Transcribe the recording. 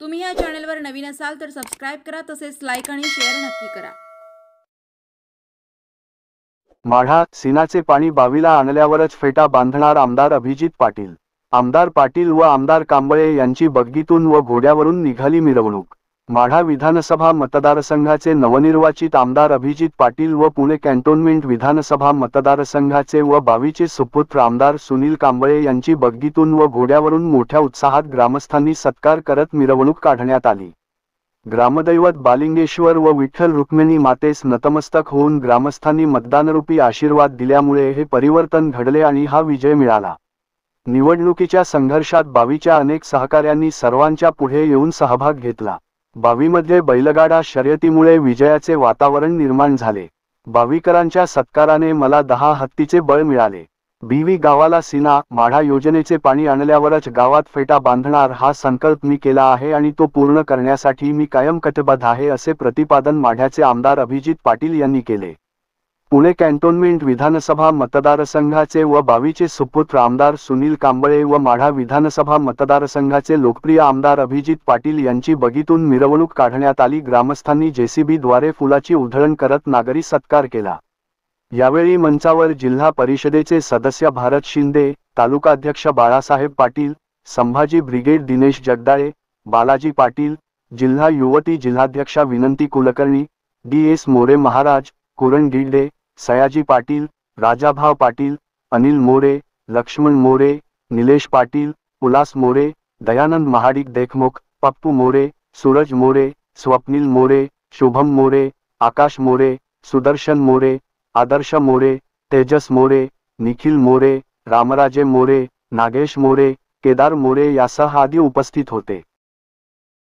तुम्ही या चॅनलवर नवीन असाल तर सबस्क्राइब करा, तसेच लाईक आणि शेअर नक्की करा। माढा सिनाचे पाणी बावीला आणल्यावरच फेटा बांधणार आमदार अभिजित पाटील। आमदार पाटील व आमदार कांबळे यांची बग्गीतून व घोड्यावरून निघाली मिरवणूक। माढा विधानसभा मतदारसंघाचे नवनिर्वाचित आमदार अभिजित पाटील व पुणे कॅन्टोन्मेंट विधानसभा मतदारसंघाचे व बावीचे सुपुत्र आमदार सुनील कांबळे यांची बग्गीतून व घोड्यावरून मोठ्या उत्साहात ग्रामस्थांनी सत्कार करत मिरवणूक काढण्यात आली। ग्रामदैवत बालिंगेश्वर व विठ्ठल रुक्मिणी मातेस नतमस्तक होऊन ग्रामस्थांनी मतदानरूपी आशीर्वाद दिल्यामुळे हे परिवर्तन घडले आणि हा विजय मिळाला। निवडणुकीच्या संघर्षात बावीच्या अनेक सहकाऱ्यांनी सर्वांच्या पुढे येऊन सहभाग घेतला। बावीमध्ये बैलगाडा शर्यतीमुळे विजयाचे वातावरण निर्माण झाले। बावीकरांच्या सत्काराने मला 10 हत्तीचे बळ मिळाले। बीवी गावाला सिना माढा योजनेचे पाणी आणल्यावरच गावात फेटा बांधणार हा संकल्प मी केला आहे आणि तो पूर्ण करण्यासाठी मी कायम कटिबद्ध आहे, असे प्रतिपादन माढ्याचे आमदार अभिजित पाटील यांनी केले। पुणे कॅन्टोन्मेंट विधानसभा मतदारसंघाचे व बावीचे सुपुत्र आमदार सुनील कांबळे व माढा विधानसभा मतदारसंघाचे लोकप्रिय आमदार अभिजित पाटील यांची बग्गीतून मिरवणूक काढण्यात आली। ग्रामस्थांनी जेसीबी द्वारे फुलाची उधळण करत नागरी सत्कार केला। यावेळी मंचावर जिल्हा परिषदेचे सदस्य भारत शिंदे, तालुकाध्यक्ष बाळासाहेब पाटील, संभाजी ब्रिगेड दिनेश जगदाळे, बालाजी पाटील, जिल्हा युवती जिल्हाध्यक्षा विनंती कुलकर्णी, डी.एस. मोरे महाराज, कुरण गिल्डे, सयाजी पाटील, राजाभाव पाटील, अनिल मोरे, लक्ष्मण मोरे, निलेश पाटील, उल्हास मोरे, दयानंद महाडिक देशमुख, पप्पू मोरे, सूरज मोरे, स्वप्नील मोरे, शुभम मोरे, आकाश मोरे, सुदर्शन मोरे, आदर्श मोरे, तेजस मोरे, निखिल मोरे, रामराजे मोरे, नागेश मोरे, केदार मोरे यासह आदी उपस्थित होते।